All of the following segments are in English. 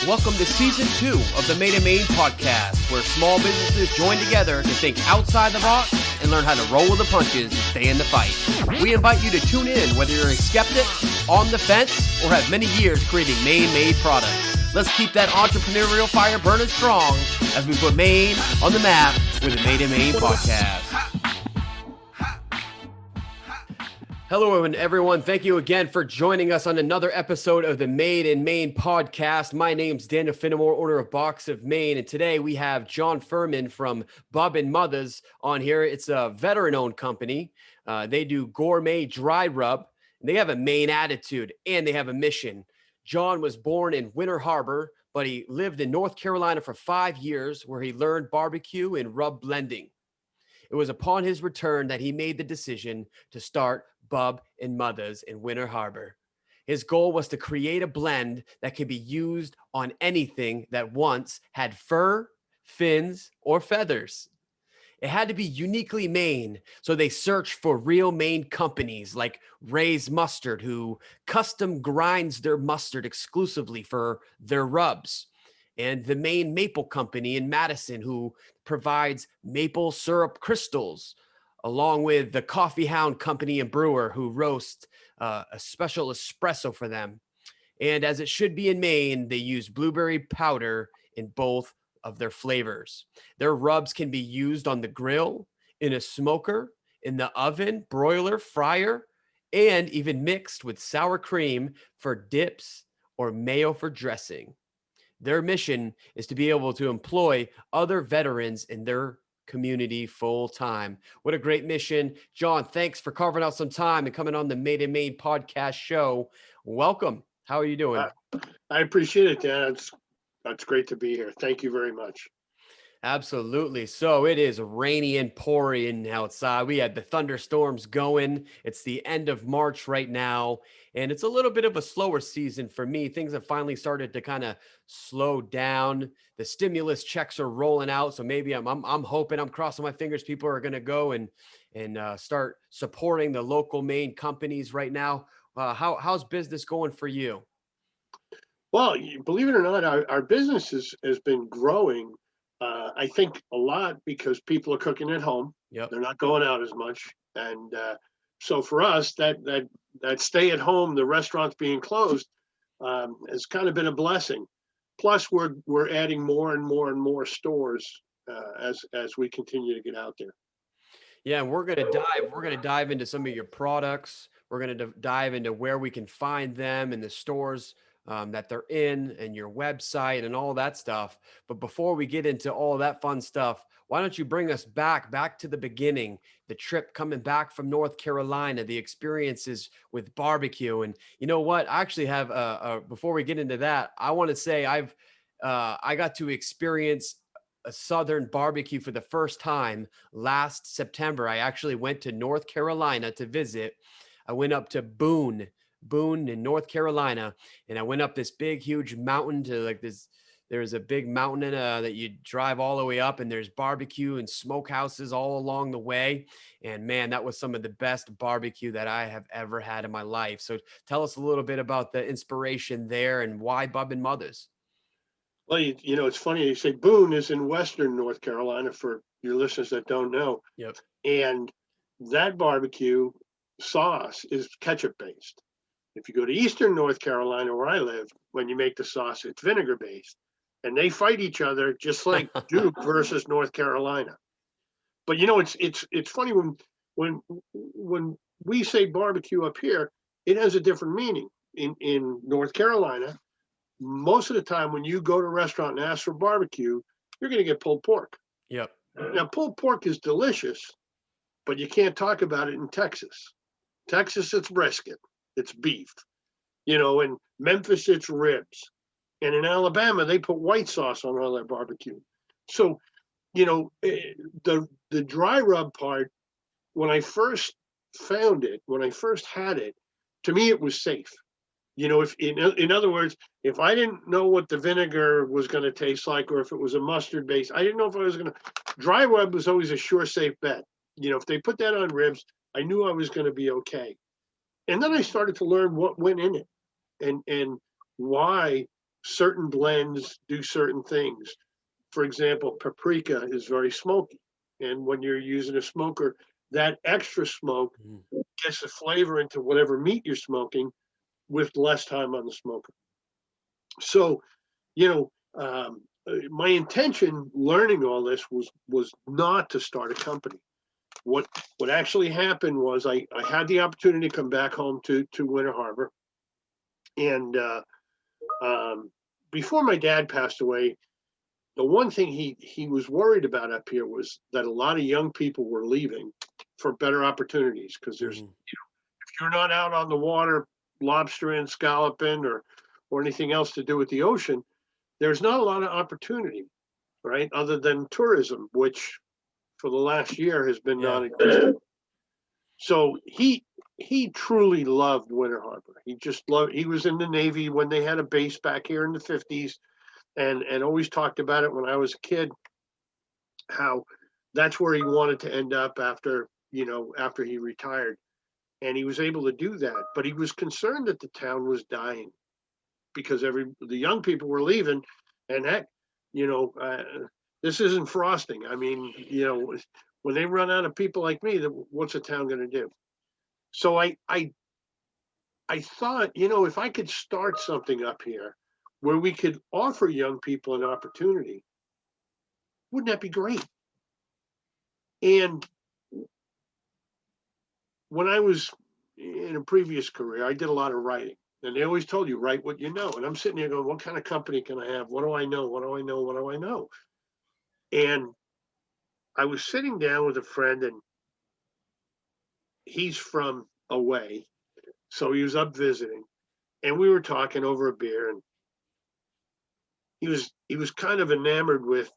Welcome to Season 2 of the Maine podcast, where small businesses join together to think outside the box and learn how to roll with the punches and stay in the fight. We invite you to tune in whether you're a skeptic, on the fence, or have many years creating Maine-made products. Let's keep that entrepreneurial fire burning strong as we put Maine on the map with the Made in Maine podcast. Hello, everyone. Thank you again for joining us on another episode of the Made in Maine podcast. My name's Daniel Finnemore, owner of Box of Maine, and today we have John Furhman from Bub and Muthas on here. It's a veteran-owned company. They do gourmet dry rub. They have a Maine attitude, and they have a mission. John was born in Winter Harbor, but he lived in North Carolina for 5 years, where he learned barbecue and rub blending. It was upon his return that he made the decision to start Bub and Muthas in Winter Harbor. His goal was to create a blend that could be used on anything that once had fur, fins, or feathers. It had to be uniquely Maine, so they searched for real Maine companies like Ray's Mustard, who custom grinds their mustard exclusively for their rubs, and the Maine Maple Company in Madison, who provides maple syrup crystals, along with the Coffee Hound Company and Brewer, who roast a special espresso for them. And as it should be in Maine, they use blueberry powder in both of their flavors. Their rubs can be used on the grill, in a smoker, in the oven, broiler, fryer, and even mixed with sour cream for dips or mayo for dressing. Their mission is to be able to employ other veterans in their community full time. What a great mission. John, thanks for carving out some time and coming on the Made in Maine podcast show. Welcome. How are you doing? I appreciate it, Dan. That's great to be here. Thank you very much. Absolutely. So it is rainy and pouring outside. We had the thunderstorms going. It's the end of March right now, and it's a little bit of a slower season for me. Things have finally started to kind of slow down. The stimulus checks are rolling out, so maybe I'm hoping, I'm crossing my fingers, people are going to go and start supporting the local Maine companies right now. How's business going for you? Well, believe it or not, our business has been growing. I think a lot because people are cooking at home. Yep. They're not going out as much. And so for us, that stay at home, the restaurants being closed, has kind of been a blessing. Plus, we're adding more and more and more stores as we continue to get out there. Yeah, we're gonna dive into some of your products. We're gonna dive into where we can find them in the stores that they're in, and your website and all that stuff. But before we get into all that fun stuff, why don't you bring us back to the beginning, the trip coming back from North Carolina, the experiences with barbecue. And you know what? I actually have, before we get into that, I want to say I got to experience a Southern barbecue for the first time last September. I actually went to North Carolina to visit. I went up to Boone in North Carolina, and I went up this big, huge mountain to like this. There's a big mountain that you drive all the way up, and there's barbecue and smokehouses all along the way. And man, that was some of the best barbecue that I have ever had in my life. So tell us a little bit about the inspiration there and why Bub and Muthas. Well, you know, it's funny. You say Boone is in Western North Carolina for your listeners that don't know. Yep. And that barbecue sauce is ketchup based. If you go to Eastern North Carolina, where I live, when you make the sauce, it's vinegar based, and they fight each other just like Duke versus North Carolina. But you know, it's funny when we say barbecue up here, it has a different meaning. In North Carolina, most of the time when you go to a restaurant and ask for barbecue, you're going to get pulled pork. Yep. Now, pulled pork is delicious, but you can't talk about it in Texas. Texas, it's brisket. It's beef, you know, in Memphis, it's ribs. And in Alabama, they put white sauce on all their barbecue. So, you know, the dry rub part, when I first found it, when I first had it, to me, it was safe. You know, if in other words, if I didn't know what the vinegar was going to taste like, or if it was a mustard base, I didn't know if I was going to, dry rub was always a sure, safe bet. You know, if they put that on ribs, I knew I was going to be okay. And then I started to learn what went in it and why certain blends do certain things. For example, paprika is very smoky. And when you're using a smoker, that extra smoke gets the flavor into whatever meat you're smoking with less time on the smoker. So, you know, my intention learning all this was not to start a company. What actually happened was I had the opportunity to come back home to Winter Harbor, and before my dad passed away, the one thing he was worried about up here was that a lot of young people were leaving for better opportunities, because there's if you're not out on the water lobstering, scalloping, or anything else to do with the ocean, there's not a lot of opportunity, right? Other than tourism, which for the last year has been non-existent. So he truly loved Winter Harbor. He just loved. He was in the Navy when they had a base back here in the 50s, and always talked about it when I was a kid, how that's where he wanted to end up after he retired, and he was able to do that. But he was concerned that the town was dying because the young people were leaving, and heck, this isn't frosting. I mean, when they run out of people like me, what's a town going to do? So I thought, if I could start something up here where we could offer young people an opportunity, wouldn't that be great? And when I was in a previous career, I did a lot of writing, and they always told you, write what you know. And I'm sitting here going, what kind of company can I have? What do I know? What do I know? What do I know? And I was sitting down with a friend, and he's from away, so he was up visiting, and we were talking over a beer, and he was kind of enamored with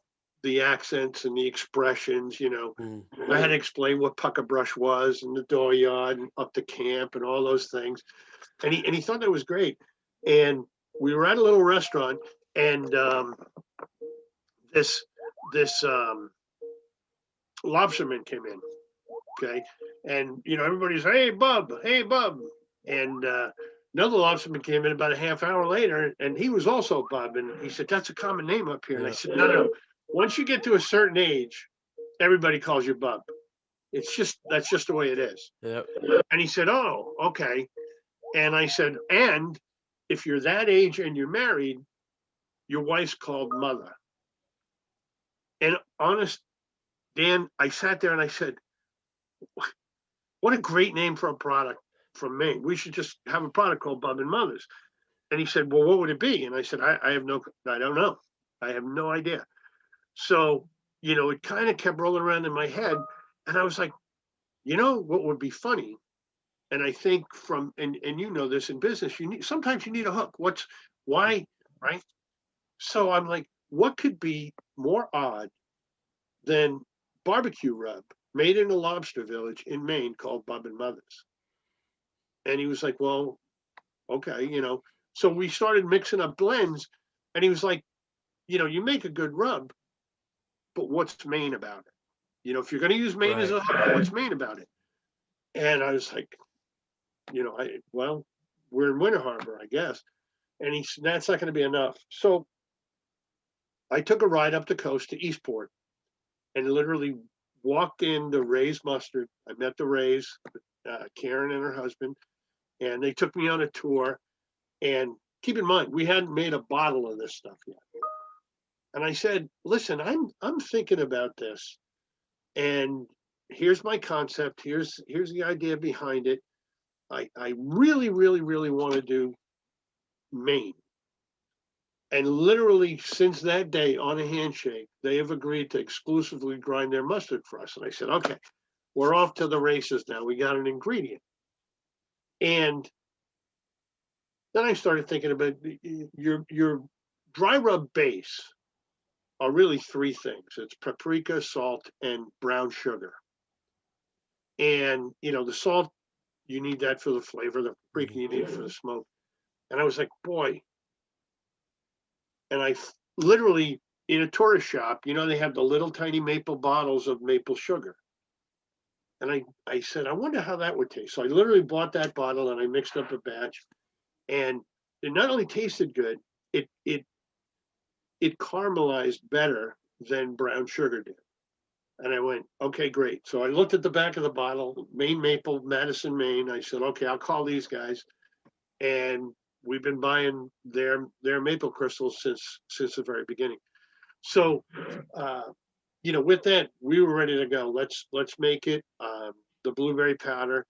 the accents and the expressions. I had to explain what pucker brush was, and the dooryard, and up to camp, and all those things, and he thought that was great. And we were at a little restaurant, and this lobsterman came in. Okay. And, everybody's, hey, Bub, and another lobsterman came in about a half hour later, and he was also Bub. And he said, that's a common name up here. And I said, no. Once you get to a certain age, everybody calls you Bub. That's just the way it is. Yep. And he said, oh, okay. And I said, and if you're that age and you're married, your wife's called Mutha. And honest, Dan, I sat there and I said, what a great name for a product from Maine. We should just have a product called Bub and Mutha's. And he said, well, what would it be? And I said, I don't know. I have no idea. So, it kind of kept rolling around in my head. And I was like, what would be funny? And I think and this in business, sometimes you need a hook. Why, right? So I'm like, what could be more odd than barbecue rub made in a lobster village in Maine called Bub and Mutha's? And he was like, well, okay, So we started mixing up blends, and he was like, you make a good rub, but what's Maine about it? If you're going to use Maine as a hook, what's Maine about it? And I was like, we're in Winter Harbor, I guess. And he said, that's not going to be enough. So I took a ride up the coast to Eastport and literally walked in to Ray's Mustard. I met the Rays, Karen and her husband, and they took me on a tour. And keep in mind, we hadn't made a bottle of this stuff yet. And I said, listen, I'm thinking about this, and here's my concept. Here's the idea behind it. I really, really, really want to do Maine. And literally since that day, on a handshake, they have agreed to exclusively grind their mustard for us. And I said, okay, we're off to the races now. We got an ingredient. And then I started thinking about your dry rub base are really three things. It's paprika, salt, and brown sugar. And, the salt, you need that for the flavor. The paprika, you need it for the smoke. And I was like, boy. And I literally, in a tourist shop, they have the little tiny maple bottles of maple sugar. And I said, I wonder how that would taste. So I literally bought that bottle and I mixed up a batch. And it not only tasted good, it it caramelized better than brown sugar did. And I went, okay, great. So I looked at the back of the bottle, Maine Maple, Madison, Maine. I said, okay, I'll call these guys. And we've been buying their maple crystals since the very beginning. So, with that, we were ready to go. Let's make it the blueberry powder,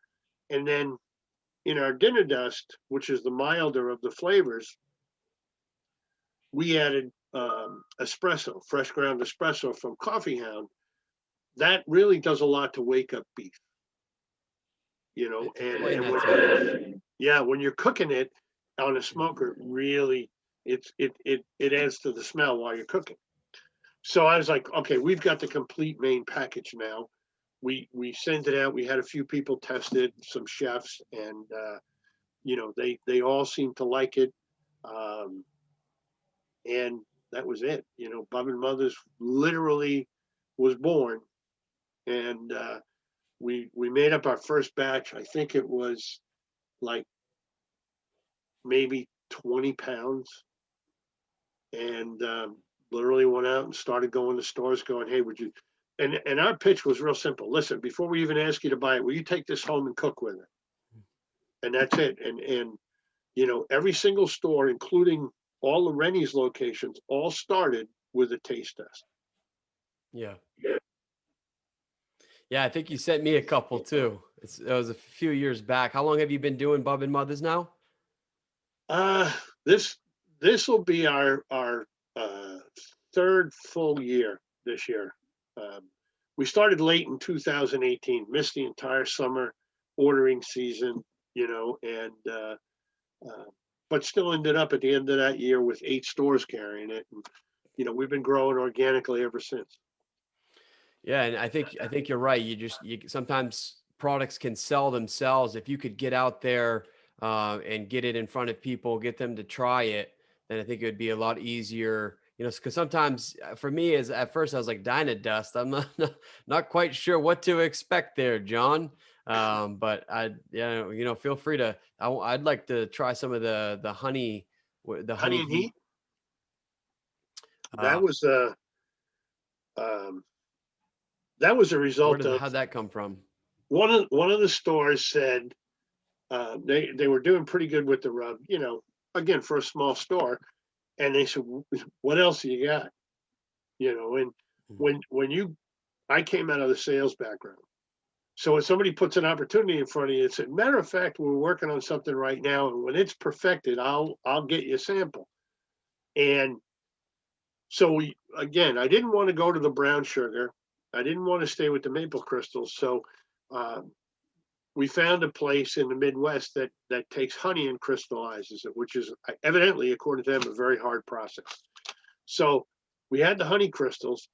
and then in our dinner dust, which is the milder of the flavors, we added espresso, fresh ground espresso from Coffee Hound. That really does a lot to wake up beef, when you're cooking it on a smoker, really, it adds to the smell while you're cooking. So I was like, okay, we've got the complete Maine package now. We sent it out. We had a few people test it, some chefs, and they all seemed to like it. And that was it. Bub and Muthas literally was born, and we made up our first batch. I think it was like maybe 20 pounds, and literally went out and started going to stores going, hey, would you, and our pitch was real simple. Listen, before we even ask you to buy it, will you take this home and cook with it? And that's it. And every single store, including all the Rennie's locations, all started with a taste test. Yeah. I think you sent me a couple too. It was a few years back. How long have you been doing Bub and Muthas now? This will be our third full year this year. We started late in 2018, missed the entire summer ordering season, and but still ended up at the end of that year with 8 stores carrying it, and we've been growing organically ever since. Yeah, and I think you're right. You sometimes products can sell themselves if you could get out there and get it in front of people, get them to try it. Then I think it would be a lot easier. Because sometimes for me, as at first I was like Dynadust. I'm not quite sure what to expect there, John. But feel free to. I'd like to try some of the honey, the honey and heat. That was a result of. How'd that come from? One of the stores said they were doing pretty good with the rub, again for a small store, and they said, "What else you got?" And I came out of the sales background, so when somebody puts an opportunity in front of you, it's a matter of fact, we're working on something right now, and when it's perfected, I'll get you a sample. And so I didn't want to go to the brown sugar. I didn't want to stay with the maple crystals. So we found a place in the Midwest that takes honey and crystallizes it, which is evidently, according to them, a very hard process. So we had the honey crystals,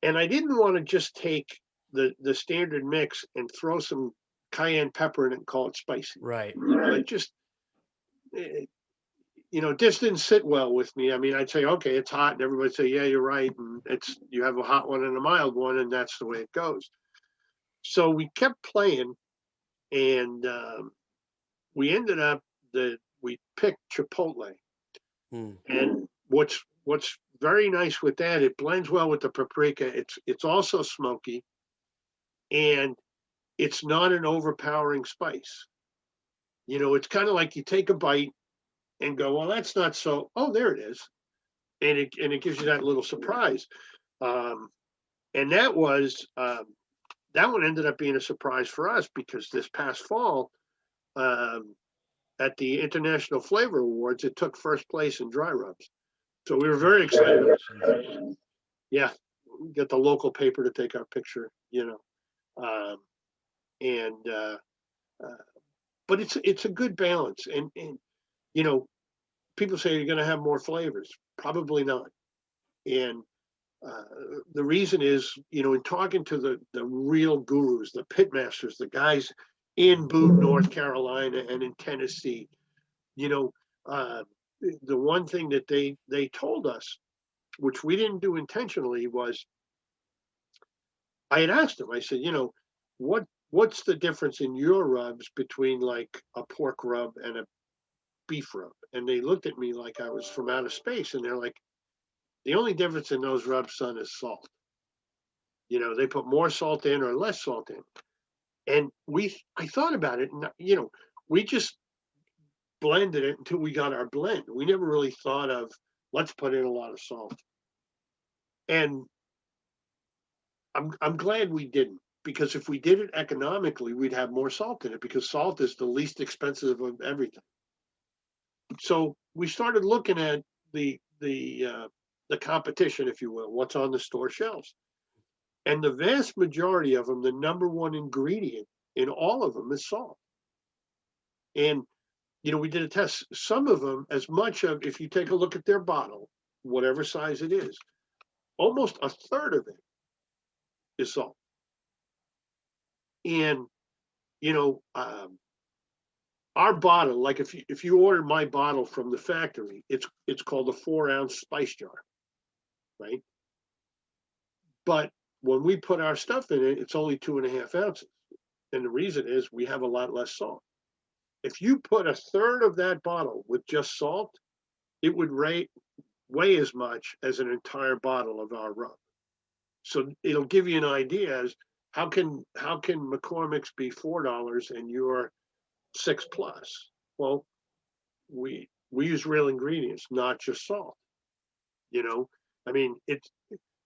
and I didn't want to just take the standard mix and throw some cayenne pepper in it and call it spicy. Right. It just didn't sit well with me. I mean, I'd say, okay, it's hot, and everybody'd say, yeah, you're right. And you have a hot one and a mild one, and that's the way it goes. So we kept playing, and we ended up we picked Chipotle. And what's very nice with that, it blends well with the paprika. It's also smoky, and it's not an overpowering spice. It's kind of like you take a bite and go, well, that's not so. Oh, there it is, and it gives you that little surprise. And that that one ended up being a surprise for us because this past fall, at the International Flavor Awards, it took first place in dry rubs. So we were very excited. Yeah, we got the local paper to take our picture, but it's a good balance, and people say you're going to have more flavors. Probably not. And the reason is, in talking to the real gurus, the pit masters, the guys in Boone, North Carolina, and in Tennessee, the one thing that they told us, which we didn't do intentionally, was I had asked them, I said, what's the difference in your rubs between like a pork rub and a beef rub. And they looked at me like I was from outer space. And they're like, the only difference in those rubs, son, is salt. They put more salt in or less salt in. And I thought about it, and we just blended it until we got our blend. We never really thought of, let's put in a lot of salt. And I'm glad we didn't, because if we did it economically, we'd have more salt in it, because salt is the least expensive of everything. So we started looking at the competition, if you will, what's on the store shelves. And the vast majority of them, the number one ingredient in all of them is salt. And, we did a test. Some of them, as much of, if you take a look at their bottle, whatever size it is, almost a third of it is salt. And, our bottle, like if you order my bottle from the factory, it's called a 4-ounce spice jar, right? But when we put our stuff in it, it's only 2.5 ounces. And the reason is we have a lot less salt. If you put a third of that bottle with just salt, it would weigh as much as an entire bottle of our rub. So it'll give you an idea as how can McCormick's be $4 and you're $6+? Well, we use real ingredients, not just salt. I mean,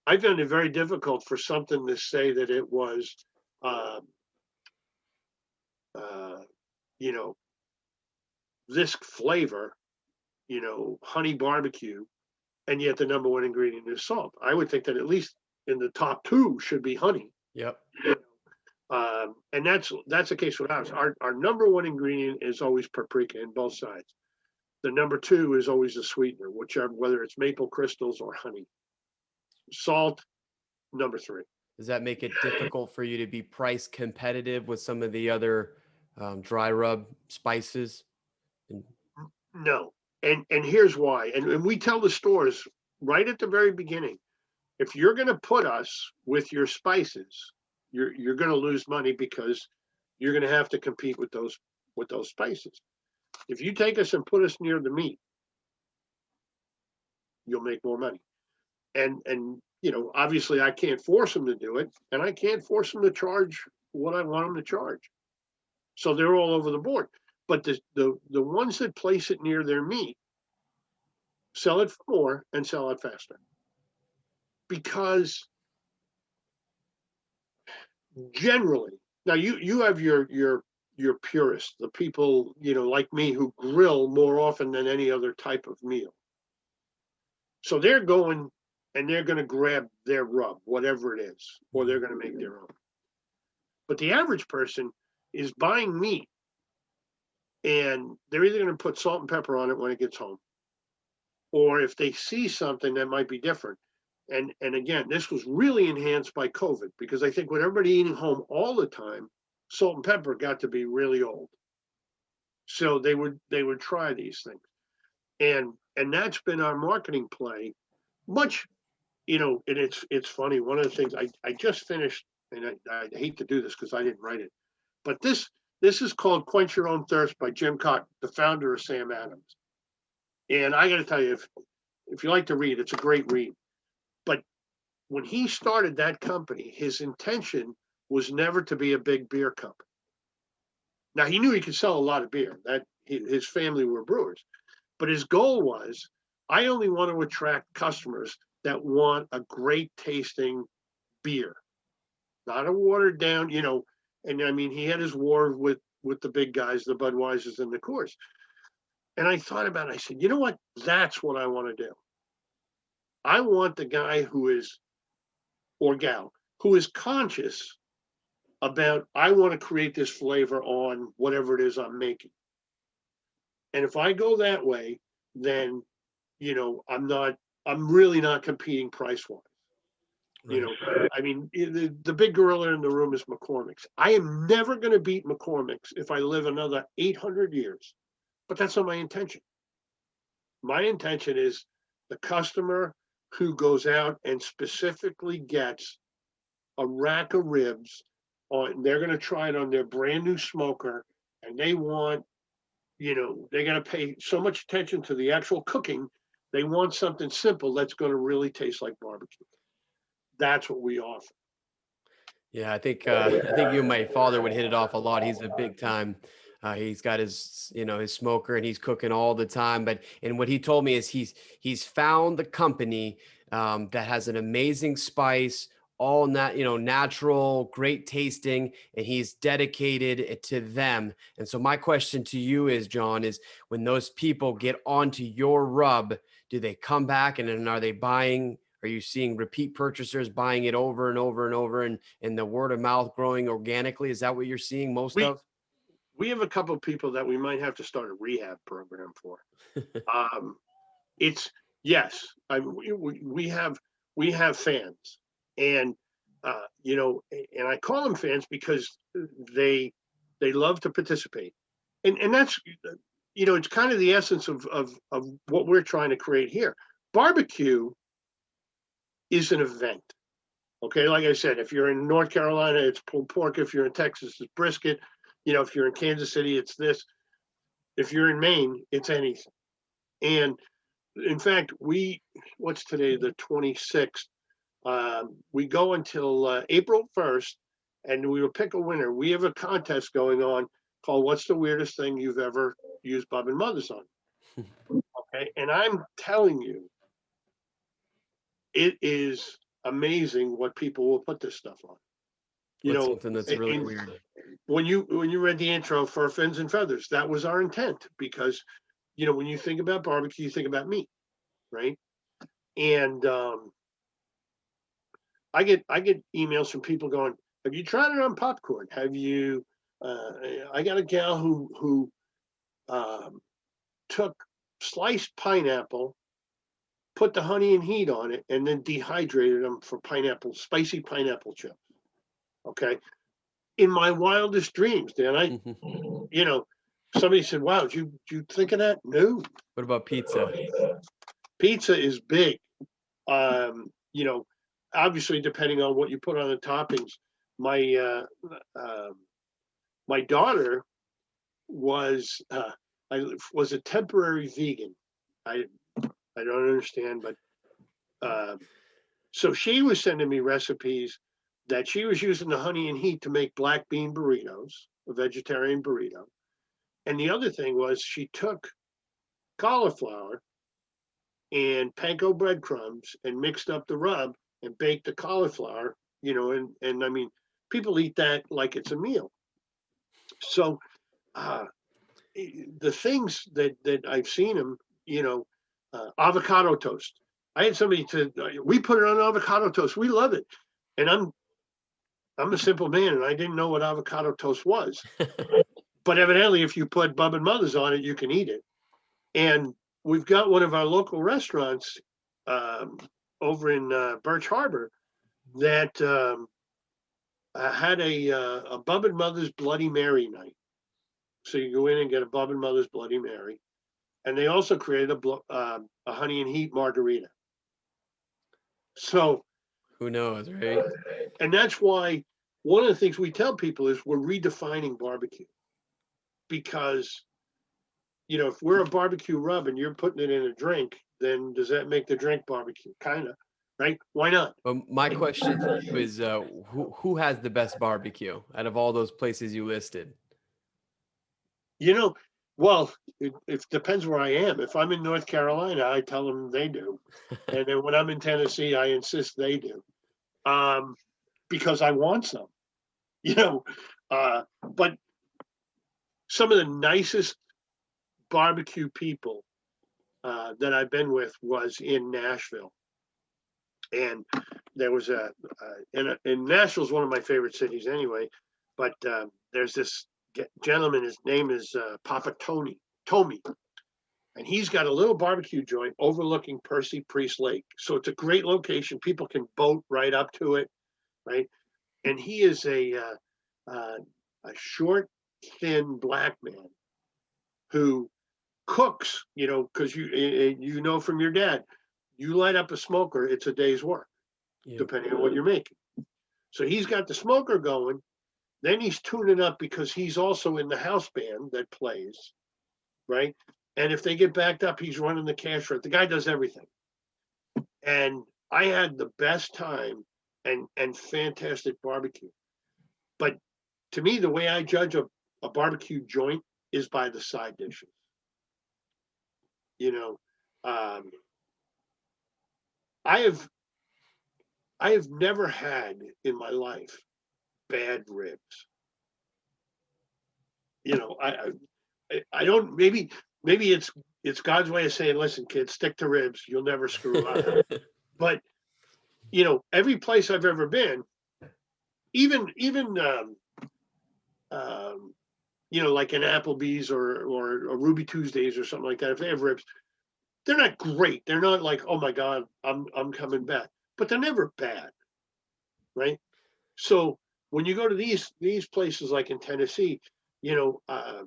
I found it very difficult for something to say that it was, this flavor, honey barbecue, and yet the number one ingredient is salt. I would think that at least in the top 2 should be honey. Yep. And that's the case with ours. Our number one ingredient is always paprika in both sides. The number 2 is always a sweetener, whether it's maple crystals or honey. Salt, number 3. Does that make it difficult for you to be price competitive with some of the other dry rub spices? No. And here's why. And we tell the stores right at the very beginning, if you're going to put us with your spices, you're going to lose money, because you're going to have to compete with those spices. If you take us and put us near the meat, you'll make more money. And obviously I can't force them to do it, and I can't force them to charge what I want them to charge. So they're all over the board. But the ones that place it near their meat sell it for more and sell it faster. Because generally, now you have your purists, the people, like me, who grill more often than any other type of meal. So they're going and they're going to grab their rub, whatever it is, or they're going to make their own. But the average person is buying meat, and they're either going to put salt and pepper on it when it gets home, or if they see something that might be different. And again, this was really enhanced by COVID, because I think with everybody eating home all the time, salt and pepper got to be really old. So they would try these things. And that's been our marketing play. Much, and it's funny. One of the things I just finished, and I hate to do this because I didn't write it, but this is called Quench Your Own Thirst by Jim Cotton, the founder of Sam Adams. And I got to tell you, if you like to read, it's a great read. But when he started that company, his intention was never to be a big beer company. Now, he knew he could sell a lot of beer. That his family were brewers. But his goal was, I only want to attract customers that want a great tasting beer, not a watered down, and I mean, he had his war with the big guys, the Budweisers and the Coors. And I thought about it. I said, you know what? That's what I want to do. I want the guy who is, or gal, who is conscious about, I want to create this flavor on whatever it is I'm making. And if I go that way, then, I'm really not competing price-wise. Right. I mean, the big gorilla in the room is McCormick's. I am never going to beat McCormick's if I live another 800 years, but that's not my intention. My intention is the customer who goes out and specifically gets a rack of ribs they're going to try it on their brand new smoker, and they want, They got to pay so much attention to the actual cooking. They want something simple that's going to really taste like barbecue. That's what we offer. Yeah, I think you and my father would hit it off a lot. He's a big time. He's got his smoker and he's cooking all the time. And what he told me is he's found the company that has an amazing spice, all natural, great tasting, and he's dedicated it to them. And so my question to you is, John, is when those people get onto your rub, do they come back and then are they buying? Are you seeing repeat purchasers buying it over and over and over and the word of mouth growing organically? Is that what you're seeing most We of? we have a couple of people that we might have to start a rehab program for. Um, it's yes, we have fans, and and I call them fans because they they love to participate, and that's it's kind of the essence of what we're trying to create here. Barbecue is an event. Okay, like I said, if you're in North Carolina, it's pulled pork. If you're in Texas, it's brisket. If you're in Kansas City, it's this. If you're in Maine, it's anything. And in fact, what's today, the 26th? We go until April 1st, and we will pick a winner. We have a contest going on called "What's the weirdest thing you've ever used Bub and Muthas on?" Okay, and I'm telling you, it is amazing what people will put this stuff on. What's something that's really And weird? when you read the intro for Fins and Feathers, that was our intent because when you think about barbecue, you think about meat, right? And I get emails from people going, "Have you tried it on popcorn? Have you?" I got a gal who um, took sliced pineapple, put the honey and heat on it, and then dehydrated them for spicy pineapple chips. Okay, in my wildest dreams, Dan, you know, somebody said, "Wow, did you think of that?" No, What about pizza? pizza is big. Um, you know, Obviously, depending on what you put on the toppings, my my daughter was I was a temporary vegan. I I don't understand, but uh, so she was sending me recipes that she was using the honey and heat to make black bean burritos, a vegetarian burrito. And the other thing was she took cauliflower and panko breadcrumbs and mixed up the rub and baked the cauliflower, and I mean, people eat that like it's a meal. So uh, the things that I've seen them, avocado toast. I had somebody to we put it on avocado toast. We love it, and I'm a simple man, and I didn't know what avocado toast was. But evidently, if you put Bub and Muthas on it, you can eat it. And we've got one of our local restaurants um, over in Birch Harbor that had a Bub and Mother's Bloody Mary night. So you go in and get a Bub and Mother's Bloody Mary, and they also created a honey and heat margarita. So, Who knows, right? and that's why one of the things we tell people is we're redefining barbecue because if we're a barbecue rub and you're putting it in a drink, then does that make the drink barbecue? Kind of, right? Why not? But my question to you is, who has the best barbecue out of all those places you listed? You know, well, it depends where I am. If I'm in North Carolina, I tell them they do, and then when I'm in Tennessee, I insist they do, because I want some. You know, but some of the nicest barbecue people that I've been with was in Nashville, and there was and Nashville's one of my favorite cities anyway. But there's this gentleman. His name is Papa Tommy, and he's got a little barbecue joint overlooking Percy Priest Lake. So it's a great location. People can boat right up to it, right? And he is a short, thin black man who cooks. Because from your dad, you light up a smoker, it's a day's work, Yeah. depending on what you're making. So he's got the smoker going. Then he's tuning up because he's also in the house band that plays. right? And if they get backed up, he's running the cash rate. The guy does everything. And I had the best time and fantastic barbecue. But to me, the way I judge a barbecue joint is by the side dishes. You know, um, I have never had in my life bad ribs. You know, I don't, maybe it's God's way of saying, listen, kids, stick to ribs. You'll never screw up. But every place I've ever been, even like an Applebee's or a Ruby Tuesdays or something like that, if they have ribs, they're not great. They're not like, oh my God, I'm coming back. But they're never bad, right? So when you go to these places like in Tennessee, I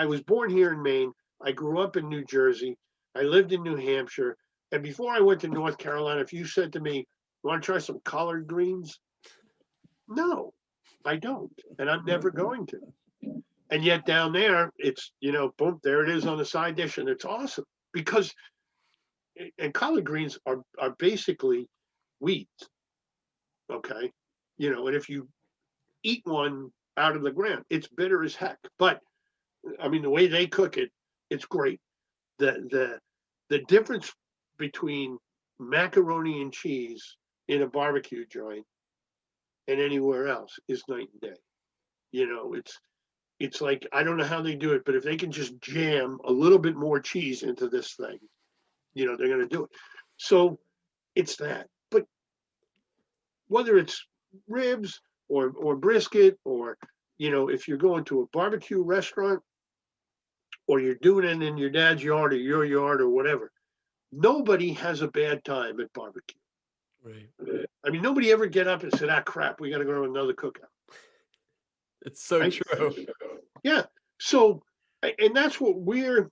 was born here in Maine. I grew up in New Jersey. I lived in New Hampshire. And before I went to North Carolina, if you said to me, "You want to try some collard greens?" No, I don't. And I'm never going to. And yet down there, it's, boom, there it is on the side dish. And it's awesome because, and collard greens are basically weeds. Okay. And if you eat one out of the ground, it's bitter as heck. But I mean, the way they cook it, it's great. The difference between macaroni and cheese in a barbecue joint and anywhere else is night and day. It's like, I don't know how they do it, but if they can just jam a little bit more cheese into this thing, they're going to do it. So it's that. But whether it's ribs or brisket, or if you're going to a barbecue restaurant, or you're doing it in your dad's yard or your yard or whatever, nobody has a bad time at barbecue. Right. I mean, nobody ever get up and said, "Ah, crap, we got to go to another cookout." It's so right? true. Yeah. So, and that's what we're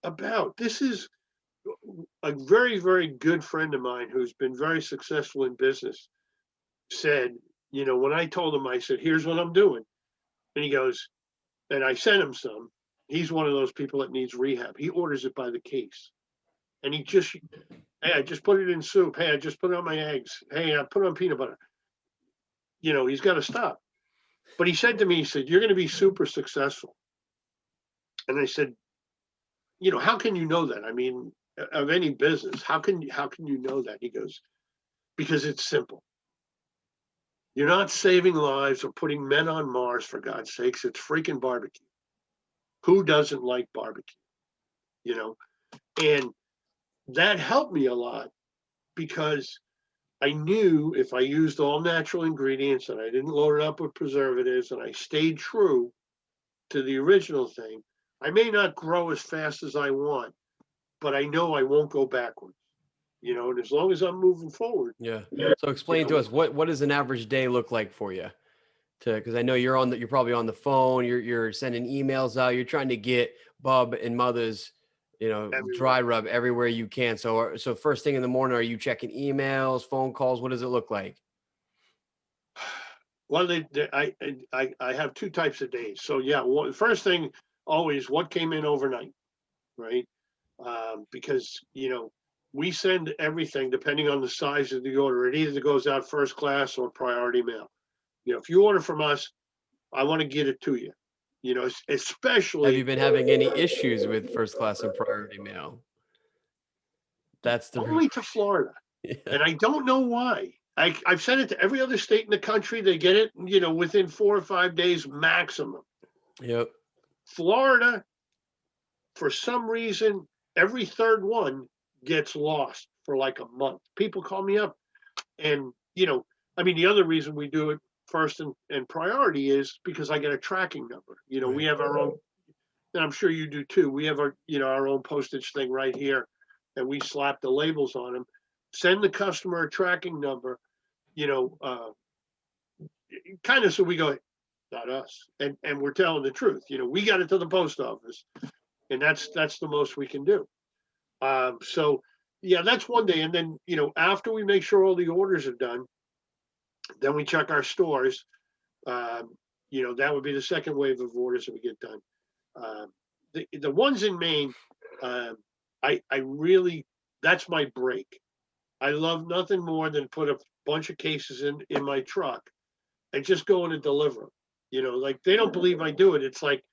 about. This is a very, very good friend of mine who's been very successful in business said, when I told him, I said, "Here's what I'm doing." And he goes, and I sent him some. He's one of those people that needs rehab. He orders it by the case. And he just, hey, I just put it in soup. Hey, I just put it on my eggs. Hey, I put it on peanut butter. He's got to stop. But he said to me, he said, "You're going to be super successful." And I said, "How can you know that? I mean, of any business, how can you know that?" He goes, "Because it's simple. You're not saving lives or putting men on Mars, for God's sakes. It's freaking barbecue. Who doesn't like barbecue? And that helped me a lot because I knew if I used all natural ingredients and I didn't load it up with preservatives and I stayed true to the original thing, I may not grow as fast as I want, but I know I won't go backwards. And as long as I'm moving forward. Yeah. So explain to us, what does an average day look like for you? Because I know you're probably on the phone, you're sending emails out, you're trying to get Bub and Mother's, dry rub everywhere you can. So first thing in the morning, are you checking emails, phone calls? What does it look like? Well, I have two types of days. So yeah, first thing always, what came in overnight, right? Because we send everything depending on the size of the order. It either goes out first class or priority mail. If you order from us, I want to get it to you. Especially. Have you been having any issues with first class and priority mail? That's the only to Florida, yeah. And I don't know why. I've sent it to every other state in the country. They get it, within 4 or 5 days maximum. Yep. Florida, for some reason, every third one gets lost for like a month. People call me up, and the other reason we do it first and priority is because I get a tracking number. Right. We have our own, and I'm sure you do too. We have our own postage thing right here, and we slap the labels on them. Send the customer a tracking number, kind of so we go, not us, and we're telling the truth. We got it to the post office, and that's the most we can do. So yeah, that's one day, and then after we make sure all the orders are done, then we check our stores. That would be the second wave of orders that we get done. The ones in Maine, I really, that's my break. I love nothing more than put a bunch of cases in my truck and just go in and deliver them. Like they don't believe I do it. It's like,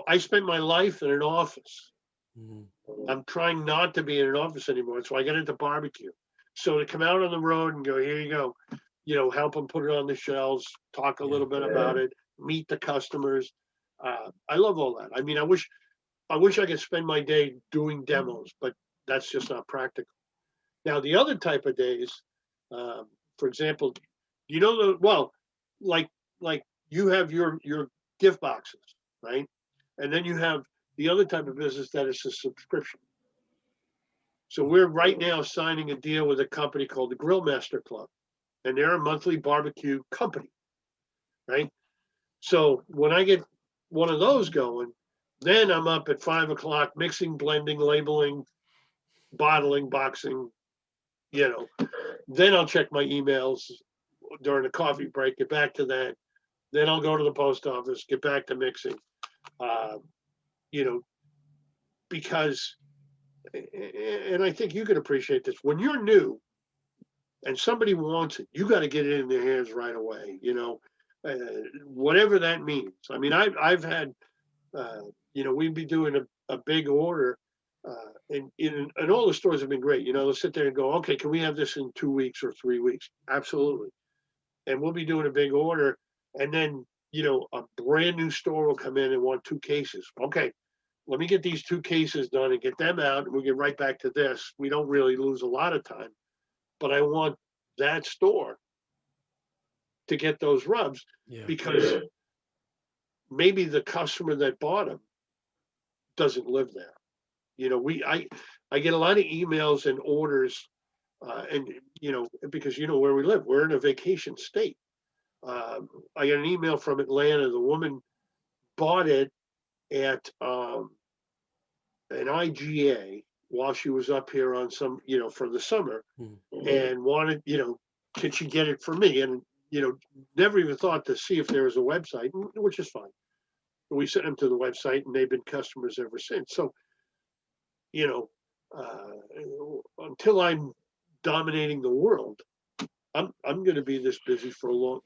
I spent my life in an office. Mhm. I'm trying not to be in an office anymore. So I got into barbecue. So to come out on the road and go, here you go, help them put it on the shelves, talk a Yeah. little bit about it, meet the customers. I love all that. I mean, I wish I could spend my day doing demos, but that's just not practical. Now, the other type of days, um, for example, well, like like you have your gift boxes, right? And then you have the other type of business that is a subscription. So we're right now signing a deal with a company called the Grill Master Club, and they're a monthly barbecue company, right? So when I get one of those going, then I'm up at 5 o'clock mixing, blending, labeling, bottling, boxing, you know. Then I'll check my emails during the coffee break, get back to that. Then I'll go to the post office, get back to mixing, uh, you know, because, and I think you can appreciate this, when you're new and somebody wants it, you got to get it in their hands right away, uh, whatever that means. I mean, I've had, we'd be doing a big order, and all the stores have been great. They'll sit there and go, okay, can we have this in 2 weeks or 3 weeks? Absolutely. And we'll be doing a big order, and then a brand new store will come in and want 2 cases. Okay, let me get these 2 cases done and get them out, and we'll get right back to this. We don't really lose a lot of time, but I want that store to get those rubs Yeah. because maybe the customer that bought them doesn't live there. I get a lot of emails and orders, and because where we live, we're in a vacation state. I got an email from Atlanta. The woman bought it at an IGA while she was up here on some, for the summer, and wanted, can she get it for me? And never even thought to see if there was a website, which is fine. We sent them to the website, and they've been customers ever since. So, you know, until I'm dominating the world, I'm going to be this busy for a long,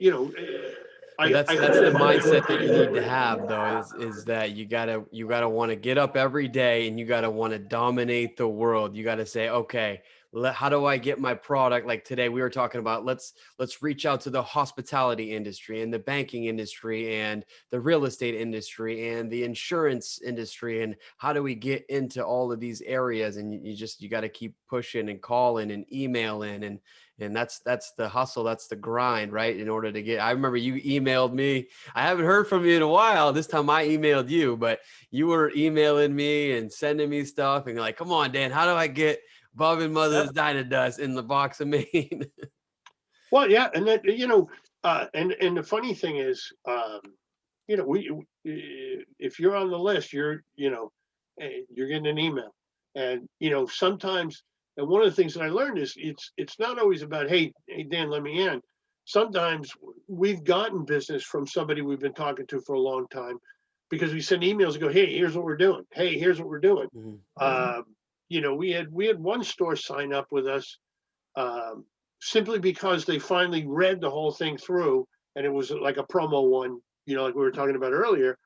But that's the mindset that you need to have, though, is that you gotta want to get up every day and you gotta want to dominate the world. You gotta say, okay, how do I get my product? Like today we were talking about, let's reach out to the hospitality industry and the banking industry and the real estate industry and the insurance industry, and how do we get into all of these areas? And you got to keep pushing and calling and emailing, and that's the hustle, that's the grind, right? In order to get, I remember you emailed me. I haven't heard from you in a while. This time I emailed you, but you were emailing me and sending me stuff, and you're like, come on, Dan, how do I get Bob and Mother's Dynadust in the box of Maine? Well, yeah, and that and the funny thing is, we if you're on the list, you're getting an email, and sometimes, and one of the things that I learned is it's not always about, hey Dan, let me in. Sometimes we've gotten business from somebody we've been talking to for a long time because we send emails and go, hey, here's what we're doing. Hey, here's what we're doing. We had one store sign up with us, um, simply because they finally read the whole thing through, and it was like a promo one, like we were talking about earlier,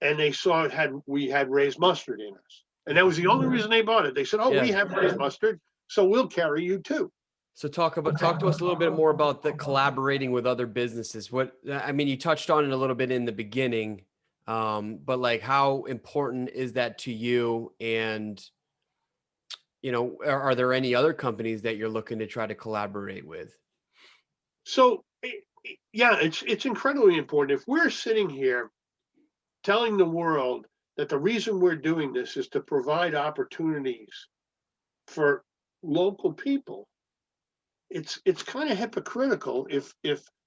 and they saw we had raised mustard in us, and that was the only reason they bought it. They said, "Oh, we Yeah. have raised mustard, so we'll carry you too." So talk to us a little bit more about the collaborating with other businesses. What, I mean, you touched on it a little bit in the beginning, but like, how important is that to you? And are there any other companies that you're looking to try to collaborate with? So, yeah, it's incredibly important. If we're sitting here telling the world that the reason we're doing this is to provide opportunities for local people, it's kind of hypocritical if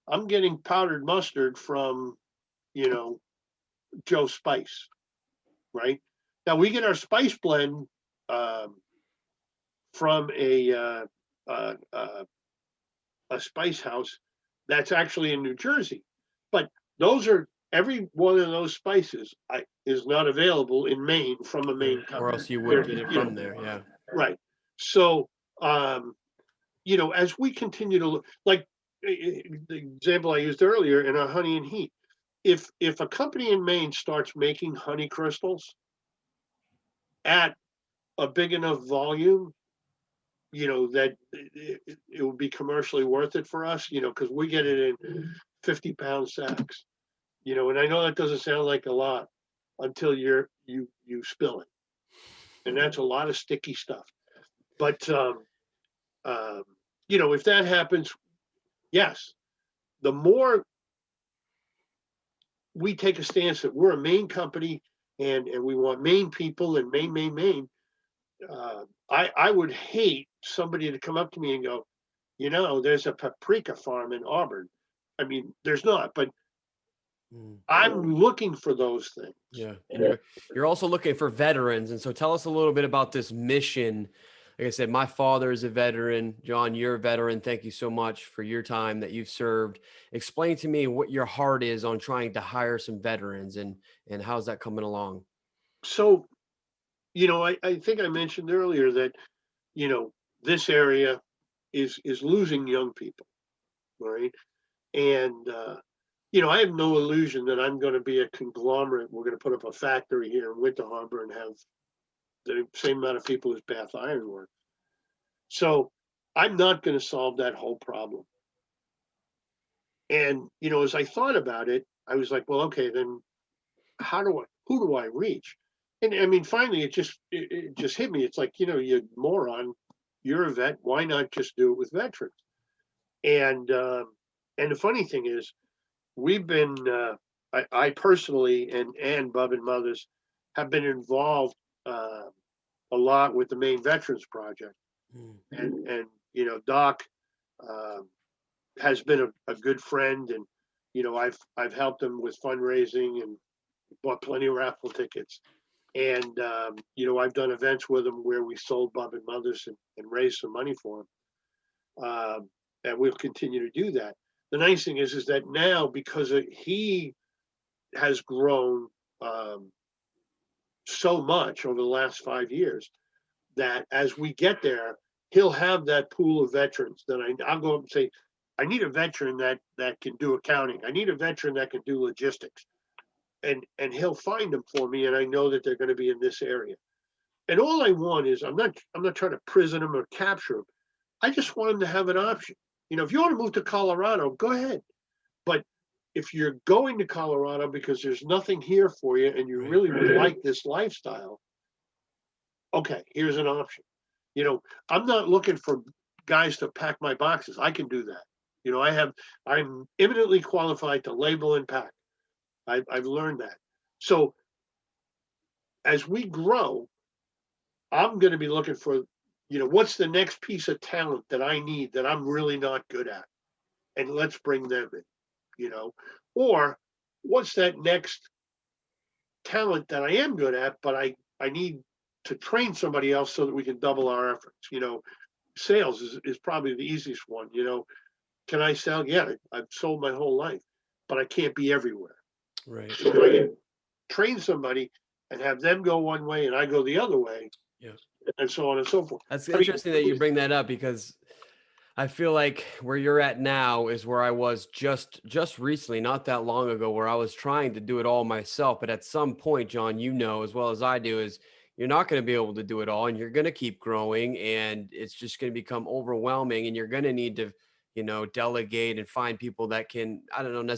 I'm getting powdered mustard from, you know, Joe Spice, right? Now we get our spice blend, um, from uh, uh, a spice house that's actually in New Jersey, but those are every one of those spices is not available in Maine from a Maine company. Or else you would get it You know, from there. Yeah. right. So, you know, as we continue to look, like the example I used earlier in our honey and heat, if a company in Maine starts making honey crystals at a big enough volume, you know, that it would be commercially worth it for us, you know, because we get it in 50-pound sacks, you know, and I know that doesn't sound like a lot until you spill it, and that's a lot of sticky stuff. But you know, if that happens, yes, the more we take a stance that we're a Maine company and we want Maine people and Maine. I would hate somebody to come up to me and go, you know, there's a paprika farm in Auburn. I mean, there's not, but I'm looking for those things. Yeah. And you're also looking for veterans. And so tell us a little bit about this mission. Like I said, my father is a veteran. John, you're a veteran. Thank you so much for your time that you've served. Explain to me what your heart is on trying to hire some veterans and how's that coming along? So, you know, I think I mentioned earlier that, you know, this area is losing young people, right? And you know, I have no illusion that I'm going to be a conglomerate. We're going to put up a factory here in Winter Harbor and have the same amount of people as Bath Iron Works. So I'm not going to solve that whole problem. And you know, as I thought about it, I was like, well, okay, then who do I reach? And I mean, finally, it just hit me. It's like, you know, you moron, you're a vet. Why not just do it with veterans? And the funny thing is, we've been, I personally and Bub and Muthas have been involved a lot with the Maine Veterans Project, and you know, Doc has been a good friend, and you know, I've helped him with fundraising and bought plenty of raffle tickets, and you know, I've done events with him where we sold Bub and Muthas and raised some money for him, and we'll continue to do that. The nice thing is that now, because he has grown so much over the last 5 years, that as we get there, he'll have that pool of veterans that I'll go up and say, I need a veteran that can do accounting. I need a veteran that can do logistics, and he'll find them for me, and I know that they're going to be in this area. And all I want is, I'm not trying to prison them or capture them. I just want them to have an option. You know, if you want to move to Colorado, go ahead. But if you're going to Colorado because there's nothing here for you and you really would like this lifestyle, okay, here's an option. You know, I'm not looking for guys to pack my boxes. I can do that. You know, I'm eminently qualified to label and pack. I've learned that. So as we grow, I'm going to be looking for, you know, what's the next piece of talent that I need that I'm really not good at, and let's bring them in, you know, or what's that next talent that I am good at, but I need to train somebody else so that we can double our efforts. You know, sales is probably the easiest one. You know, can I sell? Yeah, I've sold my whole life, but I can't be everywhere. Right. So if I can train somebody and have them go one way and I go the other way, Yeah. and so on and so forth. That's interesting that you bring that up, because I feel like where you're at now is where I was just recently, not that long ago, where I was trying to do it all myself. But at some point, John, you know as well as I do, is you're not going to be able to do it all, and you're going to keep growing, and it's just going to become overwhelming, and you're going to need to, you know, delegate and find people that can, I don't know,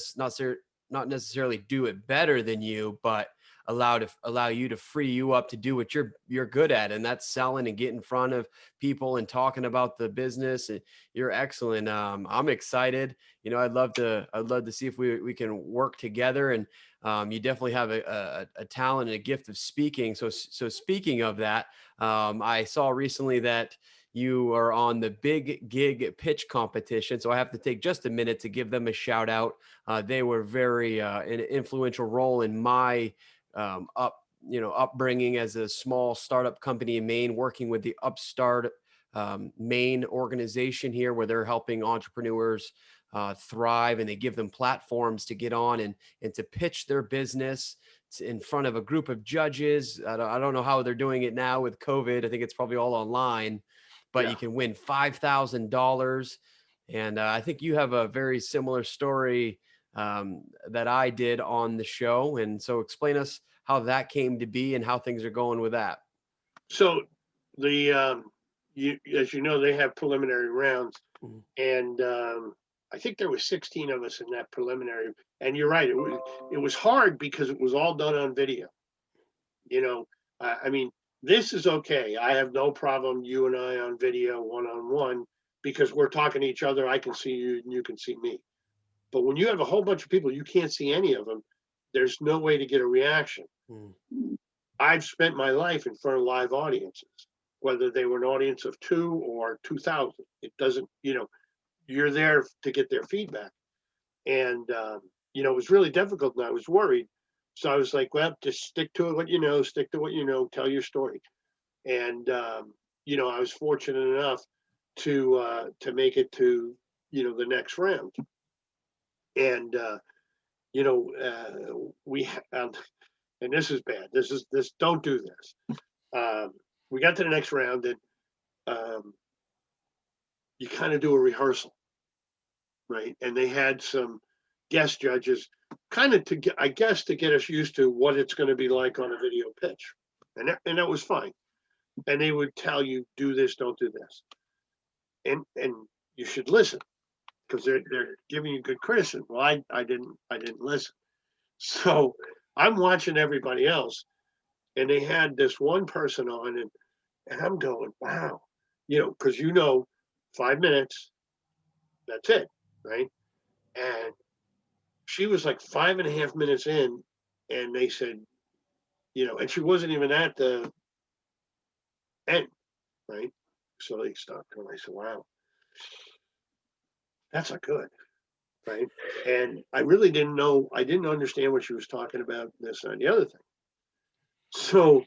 not necessarily do it better than you, but allow you to free you up to do what you're good at, and that's selling and get in front of people and talking about the business. And you're excellent. I'm excited. You know, I'd love to see if we can work together. And you definitely have a talent and a gift of speaking. So speaking of that, I saw recently that you are on the Big Gig Pitch competition. So I have to take just a minute to give them a shout out. They were very an influential role in my upbringing as a small startup company in Maine, working with the Upstart Maine organization here, where they're helping entrepreneurs thrive, and they give them platforms to get on and to pitch their business in front of a group of judges. I don't know how they're doing it now with COVID. I think it's probably all online, but you can win $5,000. And I think you have a very similar story that I did on the show. And so explain us how that came to be and how things are going with that. So the as you know, they have preliminary rounds, and I think there was 16 of us in that preliminary. And you're right, it was hard because it was all done on video. You know, I mean, this is okay. I have no problem, you and I on video one-on-one, because we're talking to each other. I can see you and you can see me. But when you have a whole bunch of people, you can't see any of them. There's no way to get a reaction. I've spent my life in front of live audiences, whether they were an audience of 2 or 2,000. It doesn't, you're there to get their feedback. And, it was really difficult, and I was worried. So I was like, well, just stick to what you know, tell your story. And, I was fortunate enough to make it to, the next round. And, we, and this is bad. Don't do this. We got to the next round, and you kind of do a rehearsal, right? And they had some guest judges kind of to get us used to what it's going to be like on a video pitch. And that was fine. And they would tell you, do this, don't do this. And you should listen, because they're giving you good criticism. Well, I didn't listen. So I'm watching everybody else, and they had this one person on, and I'm going, wow, because 5 minutes, that's it, right? And she was like 5.5 minutes in, and they said, and she wasn't even at the end, right? So they stopped her, and I said, wow, that's not good, right? And I really didn't understand what she was talking about, this and the other thing. So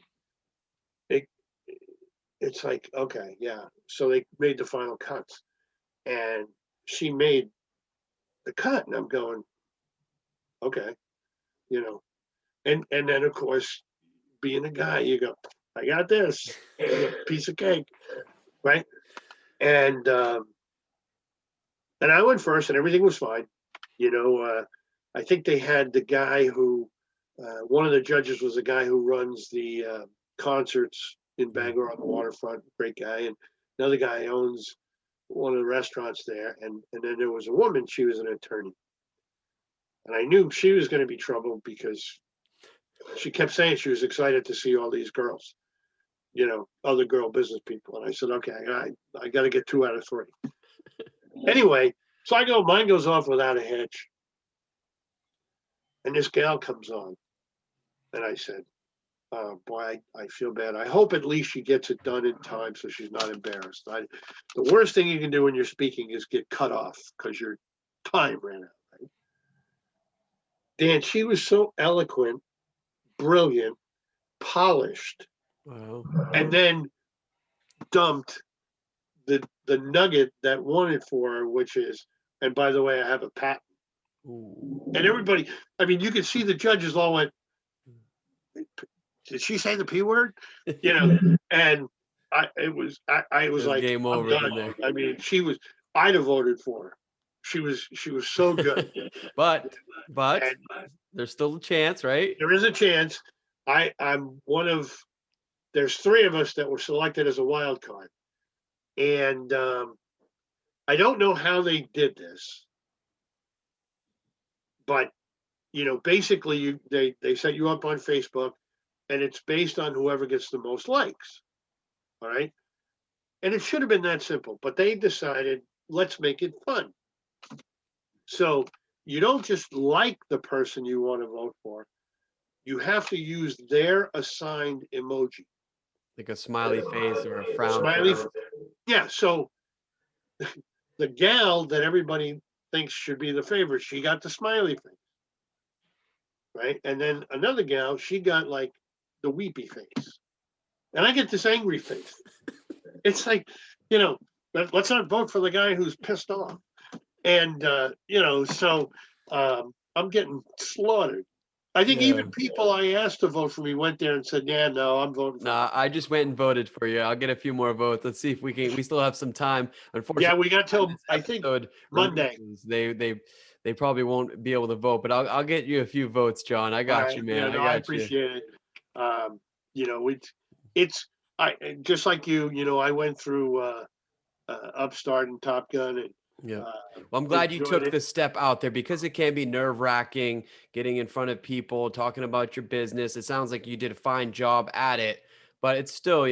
it's like, okay, yeah. So they made the final cuts, and she made the cut, and I'm going, okay, and then of course, being a guy, you go, I got this, piece of cake, right? And I went first, and everything was fine. I think they had the guy who, one of the judges was a guy who runs the concerts in Bangor on the waterfront, great guy, and another guy owns one of the restaurants there. And then there was a woman, she was an attorney. And I knew she was going to be trouble, because she kept saying she was excited to see all these girls, other girl business people. And I said, okay, I got to get 2 out of 3. Anyway, so mine goes off without a hitch. And this gal comes on. And I said, oh, boy, I feel bad. I hope at least she gets it done in time so she's not embarrassed. The worst thing you can do when you're speaking is get cut off because your time ran out. Right? Dan, she was so eloquent, brilliant, polished, and then dumped the nugget that won it for her, which is, and by the way, I have a patent. Ooh. And everybody, I mean, you could see the judges all went, did she say the P word? And I was like, game over from there. I mean, I'd have voted for her. She was so good. but there's still a chance, right? There is a chance. There's 3 of us that were selected as a wild card. And I don't know how they did this, but basically they set you up on Facebook, and it's based on whoever gets the most likes. All right. And it should have been that simple, but they decided, let's make it fun. So you don't just like the person you want to vote for. You have to use their assigned emoji. Like a smiley face or a frown. Yeah. So the gal that everybody thinks should be the favorite, she got the smiley face. Right. And then another gal, she got like the weepy face. And I get this angry face. It's like, let's not vote for the guy who's pissed off. And, so I'm getting slaughtered. I think Yeah. even people I asked to vote for me went there and said, yeah, no, I'm voting for. Nah, I just went and voted for you. I'll get a few more votes. Let's see if we still have some time. Yeah, Unfortunately, we got by the time till, this I think, episode Monday. releases, they probably won't be able to vote, but I'll get you a few votes, John. I All got right. you, Yeah, man. I no, I got you. appreciate it. Um, it's, just like I went through Upstart and Top Gun and Yeah. uh, Well, I'm glad you enjoyed took it. the step out there because it can be nerve-wracking getting in front of people, talking about your business. It sounds like you did a fine job at it, but it's still,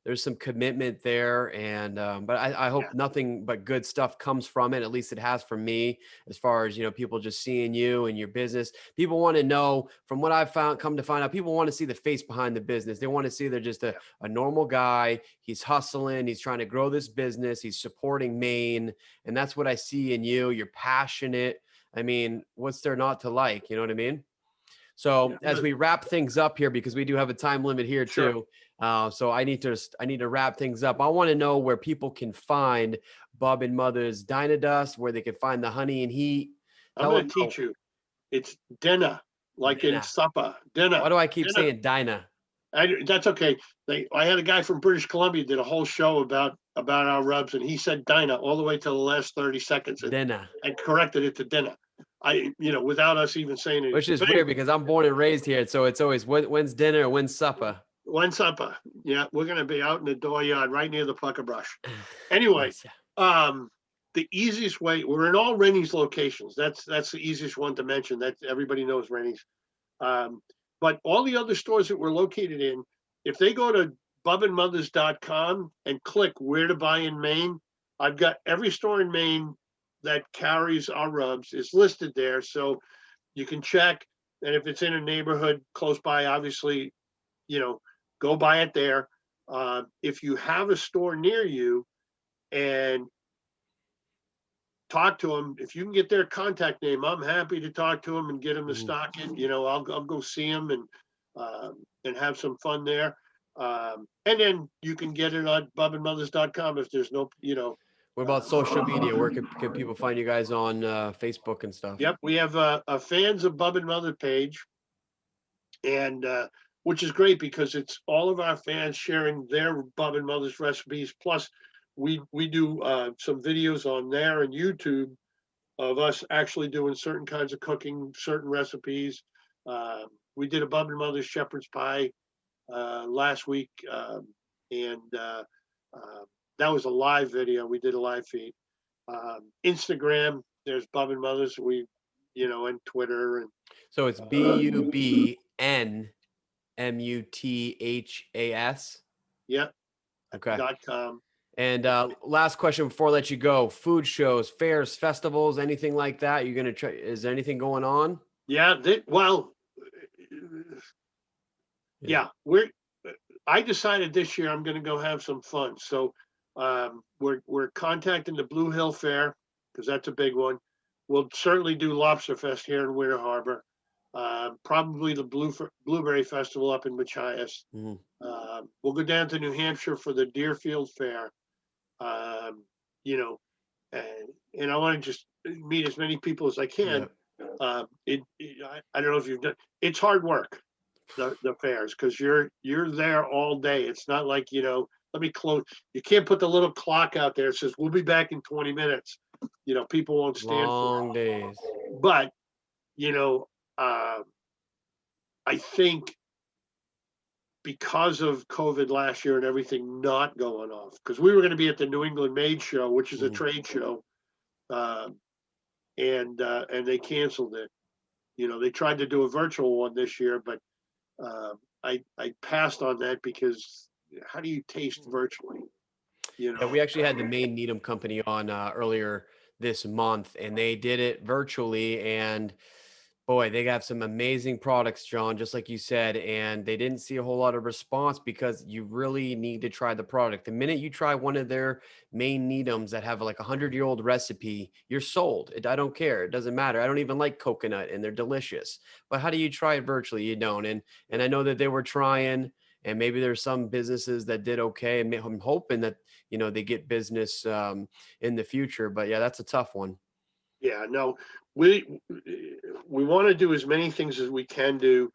there's some commitment there, and but I Yeah. hope nothing but good stuff comes from it. At least it has for me, as far as people just seeing you and your business. People want to know, from what I've come to find out, people want to see the face behind the business. They want to see they're just a normal guy. He's hustling. He's trying to grow this business. He's supporting Maine. And that's what I see in you. You're passionate. I mean, what's there not to like? You know what I mean? So Yeah. as we wrap things up here, because we do have a time limit here Sure. too. So I need to wrap things up. I want to know where people can find Bub and Mother's Dynadust, where they can find the honey and heat. I'm Tell going them to how teach you. It's dinner, like in dinner. supper. Why Dinner. do I keep Dinner. saying Dinah? That's okay. I had a guy from British Columbia did a whole show about our rubs, and he said Dinah all the way to the last 30 seconds, Dinner. and corrected it to dinner. Without us even saying Which anything. is But weird anyway, because I'm born and raised here. So it's always when's dinner, when's supper. one supper. Yeah, we're gonna be out in the dooryard right near the pucker brush. Anyway, Yes. Yeah. um, the easiest way, we're in all Rennie's locations. That's the easiest one to mention. That everybody knows Rennie's. Um, but all the other stores that we're located in, if they go to bubandmothers.com and click where to buy in Maine, I've got every store in Maine that carries our rubs is listed there. So you can check. And if it's in a neighborhood close by, obviously, you know, go buy it there. If you have a store near you and talk to them, if you can get their contact name, I'm happy to talk to them and get them to Mhm. stock it. I'll go see them and have some fun there. And then you can get it on bubandmothers.com if there's no, What about social media? Where can people find you guys on Facebook and stuff? yep, we have a fans of Bub and Mother page, and which is great because it's all of our fans sharing their Bub and Mother's recipes. Plus, we do some videos on there and YouTube of us actually doing certain kinds of cooking, certain recipes. We did a Bub and Mother's shepherd's pie last week, and that was a live video. We did a live feed. Instagram, there's Bub and Mother's. And Twitter and So it's BUBNMUTHAS. yeah, Okay. .com. And last question before I let you go: food shows, fairs, festivals, anything like that? You're gonna try? Is there anything going on? Yeah, well, Yeah. yeah, I decided this year I'm going to go have some fun. So we're contacting the Blue Hill Fair because that's a big one. We'll certainly do Lobster Fest here in Winter Harbor. Probably the Blueberry Festival up in Machias. Mhm. We'll go down to New Hampshire for the Deerfield Fair. Um, you know, and I want to just meet as many people as I can. Yeah. I don't know if you've done. It's hard work, the fairs, because you're there all day. It's not like let me close. You can't put the little clock out there that says we'll be back in 20 minutes. People won't stand for Long days. it. But you know, uh, I think because of COVID last year and everything not going off, because we were going to be at the New England Made Show, which is a Mhm. trade show, uh, and they canceled it. They tried to do a virtual one this year, but I passed on that because how do you taste virtually? Yeah, we actually had the Maine Needham Company on earlier this month, and they did it virtually. And boy, they got some amazing products, John, just like you said. And they didn't see a whole lot of response because you really need to try the product. The minute you try one of their Maine Needhams that have like 100-year-old recipe, you're sold. I don't care. It doesn't matter. I don't even like coconut, and they're delicious. But how do you try it virtually? You don't. And I know that they were trying. And maybe there's some businesses that did okay, and I'm hoping that, they get business in the future. But yeah, that's a tough one. Yeah, no, we want to do as many things as we can do,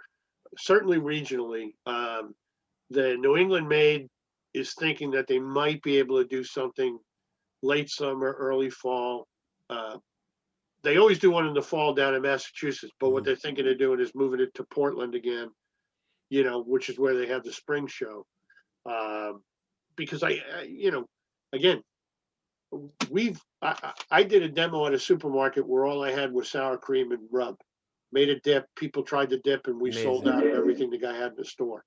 certainly regionally. The New England Made is thinking that they might be able to do something late summer, early fall. They always do one in the fall down in Massachusetts, but what they're thinking of doing is moving it to Portland again, which is where they have the spring show. Because again, I did a demo at a supermarket where all I had was sour cream and rub. Made a dip. People tried the dip, and we sold out of everything the guy had in the store.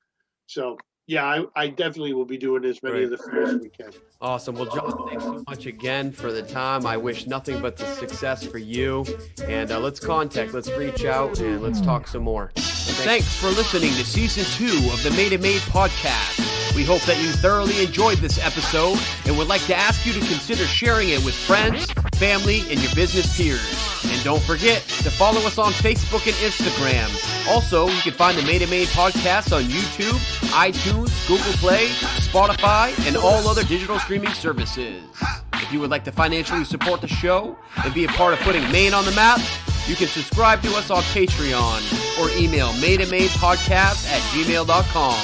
So yeah, I definitely will be doing as many of the fairs as we can. Awesome. Well, John, thanks so much again for the time. I wish nothing but the success for you. And let's reach out, and let's talk some more. Thanks for listening to Season 2 of the Made and Made podcast. We hope that you thoroughly enjoyed this episode and would like to ask you to consider sharing it with friends, family, and your business peers. And don't forget to follow us on Facebook and Instagram. Also, you can find the Made and Made podcast on YouTube, iTunes, GooglePlay, Spotify, and all other digital streaming services. If you would like to financially support the show and be a part of putting Maine on the map, you can subscribe to us on Patreon or email madeandmadepodcast@gmail.com.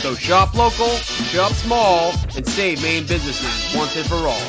So shop local, shop small, and save Maine businesses once and for all.